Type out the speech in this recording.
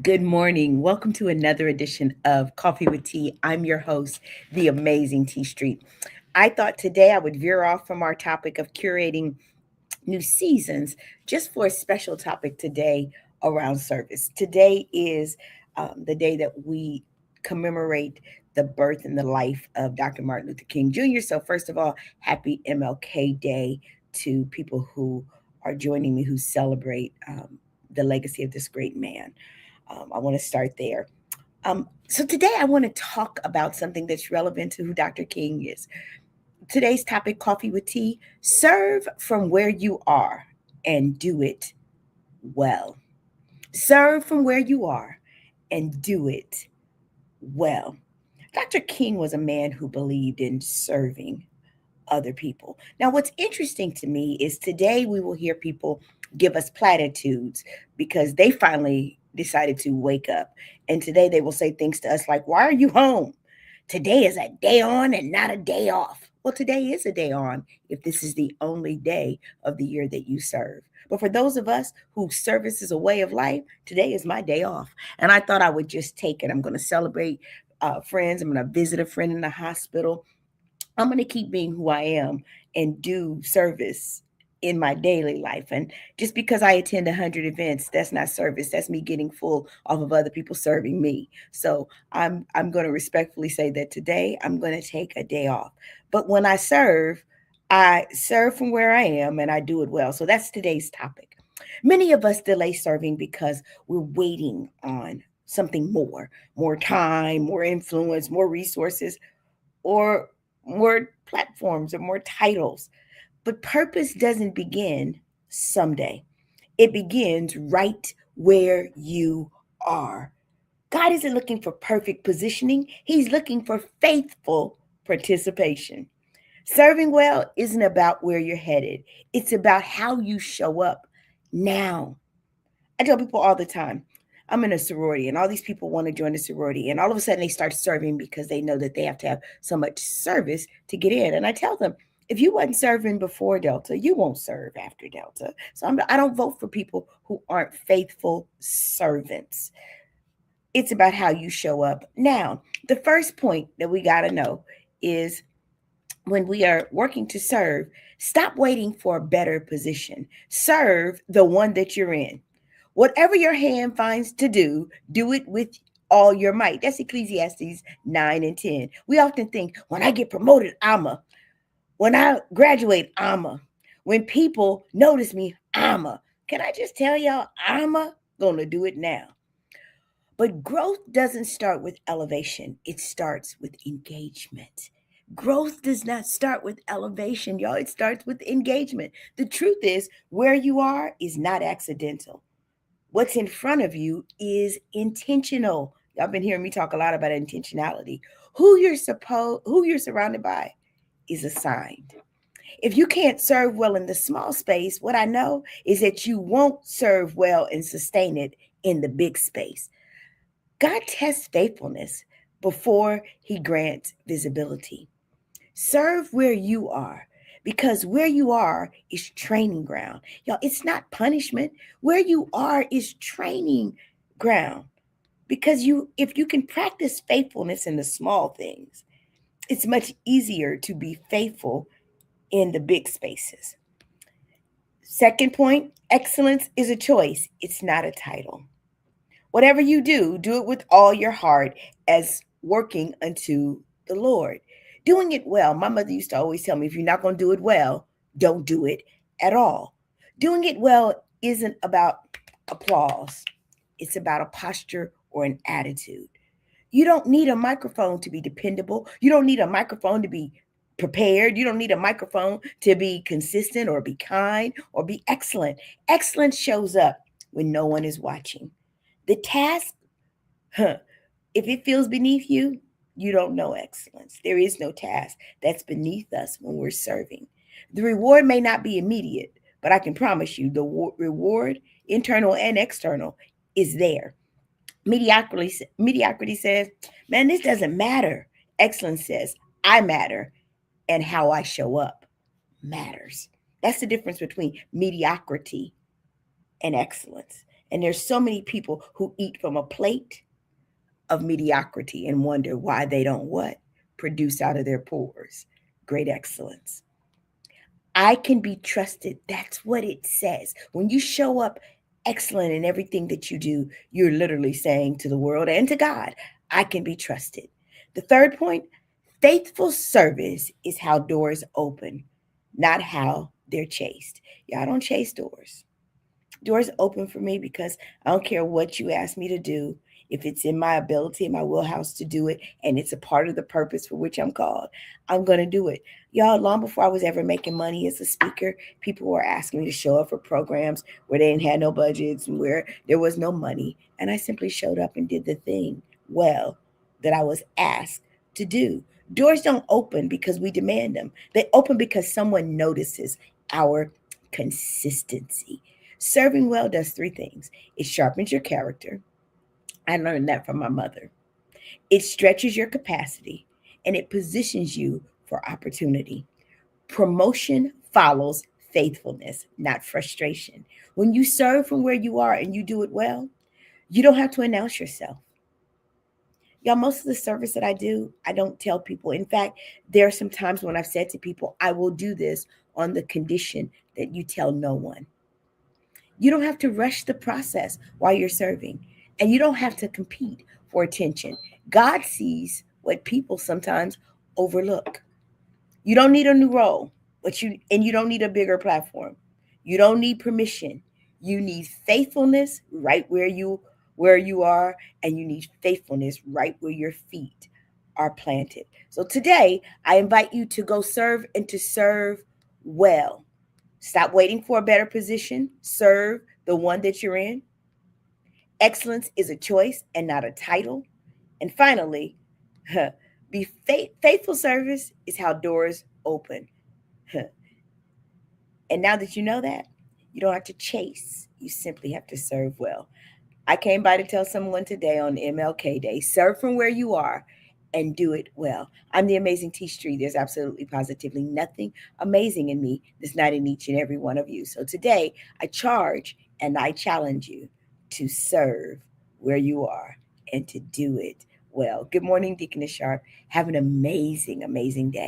Good morning. Welcome to another edition of Coffee with Tea. I'm your host, the amazing Tea Street. I thought today I would veer off from our topic of curating new seasons just for a special topic today around service. Today is the day that we commemorate the birth and the life of Dr. Martin Luther King Jr. So, first of all, happy MLK Day to people who are joining me who celebrate the legacy of this great man. I want to start there. So today I want to talk about something that's relevant to who Dr. King is. Today's topic, coffee with tea, serve from where you are and do it well. Serve from where you are and do it well. Dr. King was a man who believed in serving other people. Now, what's interesting to me is today we will hear people give us platitudes because they finally decided to wake up. And today they will say things to us like, "Why are you home? Today is a day on and not a day off." Well, today is a day on if this is the only day of the year that you serve. But for those of us whose service is a way of life, today is my day off. And I thought I would just take it. I'm going to celebrate friends. I'm going to visit a friend in the hospital. I'm going to keep being who I am and do service in my daily life. And just because I attend 100 events, that's not service. That's me getting full off of other people serving me. So I'm going to respectfully say that today I'm going to take a day off. But when I serve from where I am and I do it well. So that's today's topic. Many of us delay serving because we're waiting on something more time, more influence, more resources, or more platforms or more titles. But purpose doesn't begin someday, it begins right where you are. God isn't looking for perfect positioning, He's looking for faithful participation. Serving well isn't about where you're headed, it's about how you show up now. I tell people all the time, I'm in a sorority and all these people want to join the sorority. And all of a sudden they start serving because they know that they have to have so much service to get in. And I tell them, if you wasn't serving before Delta, you won't serve after Delta. So I don't vote for people who aren't faithful servants. It's about how you show up. Now, the first point that we got to know is when we are working to serve, stop waiting for a better position. Serve the one that you're in. Whatever your hand finds to do, do it with all your might. That's Ecclesiastes 9 and 10. We often think, when I get promoted, when I graduate, when people notice me, Can I just tell y'all, gonna do it now. But growth doesn't start with elevation, it starts with engagement. Growth does not start with elevation, y'all. It starts with engagement. The truth is, where you are is not accidental. What's in front of you is intentional. Y'all been hearing me talk a lot about intentionality. Who you're surrounded by is assigned. If you can't serve well in the small space, what I know is that you won't serve well and sustain it in the big space. God tests faithfulness before he grants visibility. Serve where you are because where you are is training ground. Y'all, it's not punishment. Where you are is training ground because if you can practice faithfulness in the small things, it's much easier to be faithful in the big spaces. Second point, excellence is a choice. It's not a title. Whatever you do it with all your heart as working unto the Lord. Doing it well. My mother used to always tell me, if you're not going to do it well, don't do it at all. Doing it well isn't about applause, it's about a posture or an attitude. You don't need a microphone to be dependable. You don't need a microphone to be prepared. You don't need a microphone to be consistent or be kind or be excellent. Excellence shows up when no one is watching. The task, huh, if it feels beneath you, you don't know excellence. There is no task that's beneath us when we're serving. The reward may not be immediate, but I can promise you the reward, internal and external, is there. Mediocrity says, man, this doesn't matter. Excellence says, I matter, and how I show up matters. That's the difference between mediocrity and excellence. And there's so many people who eat from a plate of mediocrity and wonder why they don't what? Produce out of their pores great excellence. I can be trusted. That's what it says. When you show up excellent in everything that you do, you're literally saying to the world and to God, I can be trusted. The third point, faithful service is how doors open, not how they're chased. Y'all don't chase doors. Doors open for me because I don't care what you ask me to do. If it's in my ability, in my wheelhouse to do it, and it's a part of the purpose for which I'm called, I'm going to do it. Y'all, long before I was ever making money as a speaker, people were asking me to show up for programs where they didn't have no budgets and where there was no money. And I simply showed up and did the thing well that I was asked to do. Doors don't open because we demand them. They open because someone notices our consistency. Serving well does three things. It sharpens your character. I learned that from my mother. It stretches your capacity and it positions you for opportunity. Promotion follows faithfulness, not frustration. When you serve from where you are and you do it well, you don't have to announce yourself. Y'all, most of the service that I do, I don't tell people. In fact, there are some times when I've said to people, I will do this on the condition that you tell no one. You don't have to rush the process while you're serving, and you don't have to compete for attention. God sees what people sometimes overlook. You don't need a new role, but you don't need a bigger platform. You don't need permission. You need faithfulness right where you are, and you need faithfulness right where your feet are planted. So today, I invite you to go serve and to serve well. Stop waiting for a better position. Serve the one that you're in. Excellence is a choice and not a title. And finally, faithful service is how doors open. And now that you know that, you don't have to chase. You simply have to serve well. I came by to tell someone today on MLK Day, serve from where you are and do it well. I'm the amazing T Street. There's absolutely positively nothing amazing in me that's not in each and every one of you. So today I charge and I challenge you to serve where you are and to do it well. Good morning, Deaconess Sharp. Have an amazing, amazing day.